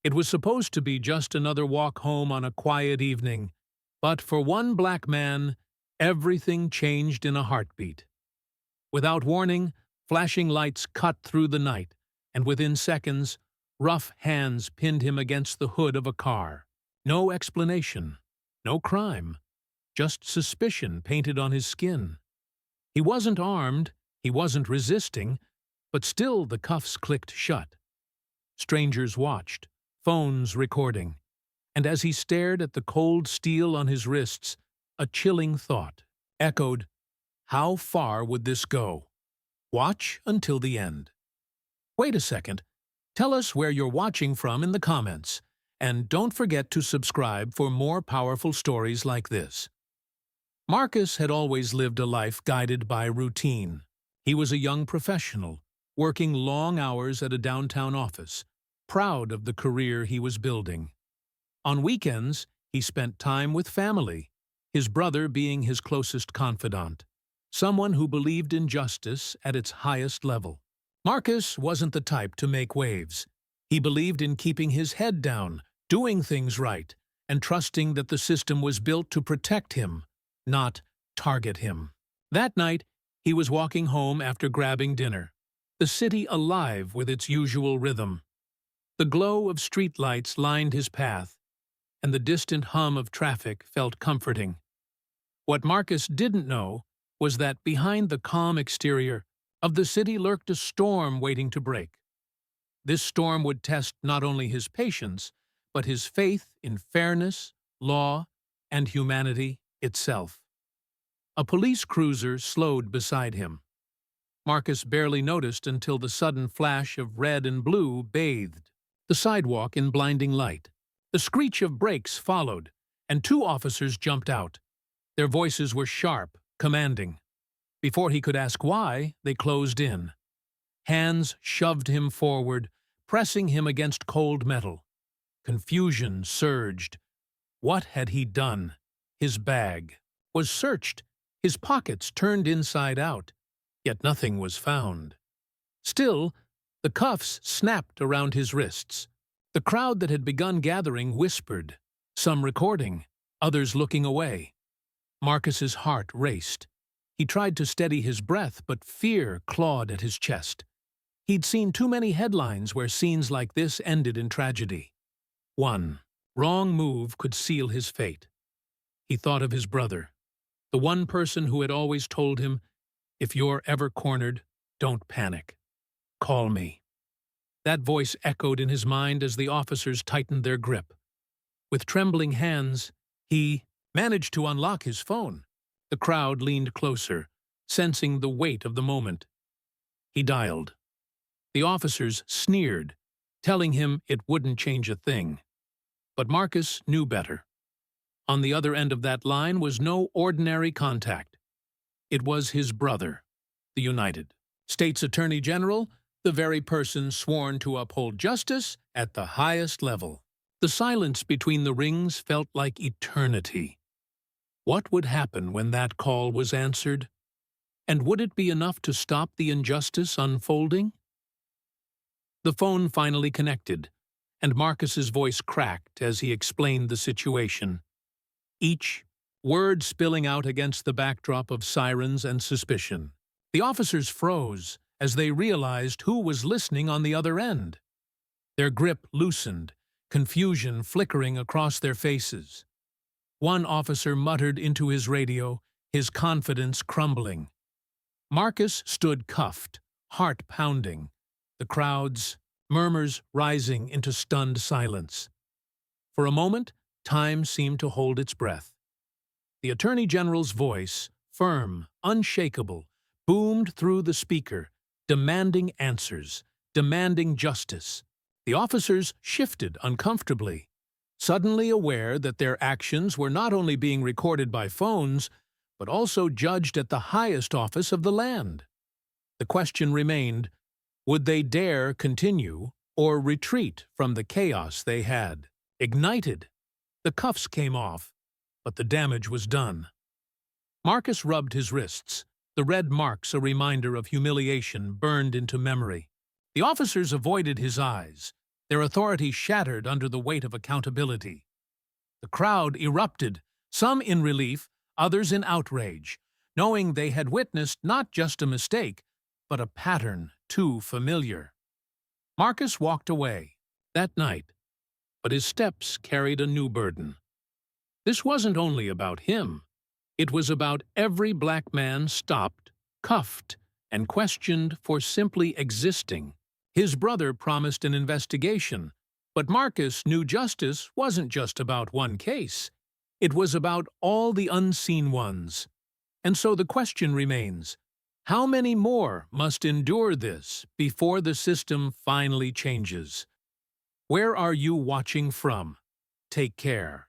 It was supposed to be just another walk home on a quiet evening, but for one black man, everything changed in a heartbeat. Without warning, flashing lights cut through the night, and within seconds, rough hands pinned him against the hood of a car. No explanation, no crime, just suspicion painted on his skin. He wasn't armed, he wasn't resisting, but still the cuffs clicked shut. Strangers watched, phones recording, and as he stared at the cold steel on his wrists, a chilling thought echoed, how far would this go? Watch until the end. Wait a second. Tell us where you're watching from in the comments, and don't forget to subscribe for more powerful stories like this. Marcus had always lived a life guided by routine. He was a young professional, working long hours at a downtown office, proud of the career he was building. On weekends, he spent time with family, his brother being his closest confidant, someone who believed in justice at its highest level. Marcus wasn't the type to make waves. He believed in keeping his head down, doing things right, and trusting that the system was built to protect him, not target him. That night, he was walking home after grabbing dinner, the city alive with its usual rhythm. The glow of streetlights lined his path, and the distant hum of traffic felt comforting. What Marcus didn't know was that behind the calm exterior of the city lurked a storm waiting to break. This storm would test not only his patience, but his faith in fairness, law, and humanity itself. A police cruiser slowed beside him. Marcus barely noticed until the sudden flash of red and blue bathed the sidewalk in blinding light. The screech of brakes followed, and two officers jumped out. Their voices were sharp, commanding. Before he could ask why, they closed in. Hands shoved him forward, pressing him against cold metal. Confusion surged. What had he done? His bag was searched, his pockets turned inside out, yet nothing was found. Still, the cuffs snapped around his wrists. The crowd that had begun gathering whispered, some recording, others looking away. Marcus's heart raced. He tried to steady his breath, but fear clawed at his chest. He'd seen too many headlines where scenes like this ended in tragedy. One wrong move could seal his fate. He thought of his brother, the one person who had always told him, "If you're ever cornered, don't panic. Call me." That voice echoed in his mind as the officers tightened their grip. With trembling hands, he managed to unlock his phone. The crowd leaned closer, sensing the weight of the moment. He dialed. The officers sneered, telling him it wouldn't change a thing. But Marcus knew better. On the other end of that line was no ordinary contact. It was his brother, the United States Attorney General, the very person sworn to uphold justice at the highest level. The silence between the rings felt like eternity. What would happen when that call was answered? And would it be enough to stop the injustice unfolding? The phone finally connected, and Marcus's voice cracked as he explained the situation. Each word spilling out against the backdrop of sirens and suspicion. The officers froze as they realized who was listening on the other end. Their grip loosened, confusion flickering across their faces. One officer muttered into his radio, his confidence crumbling. Marcus stood cuffed, heart pounding, the crowd's murmurs rising into stunned silence. For a moment, time seemed to hold its breath. The Attorney General's voice, firm, unshakable, boomed through the speaker, demanding answers, demanding justice. The officers shifted uncomfortably, suddenly aware that their actions were not only being recorded by phones, but also judged at the highest office of the land. The question remained, would they dare continue or retreat from the chaos they had ignited? The cuffs came off, but the damage was done. Marcus rubbed his wrists, the red marks a reminder of humiliation burned into memory. The officers avoided his eyes, their authority shattered under the weight of accountability. The crowd erupted, some in relief, others in outrage, knowing they had witnessed not just a mistake, but a pattern too familiar. Marcus walked away that night, but his steps carried a new burden. This wasn't only about him. It was about every black man stopped, cuffed, and questioned for simply existing. His brother promised an investigation, but Marcus knew justice wasn't just about one case. It was about all the unseen ones. And so the question remains, how many more must endure this before the system finally changes? Where are you watching from? Take care.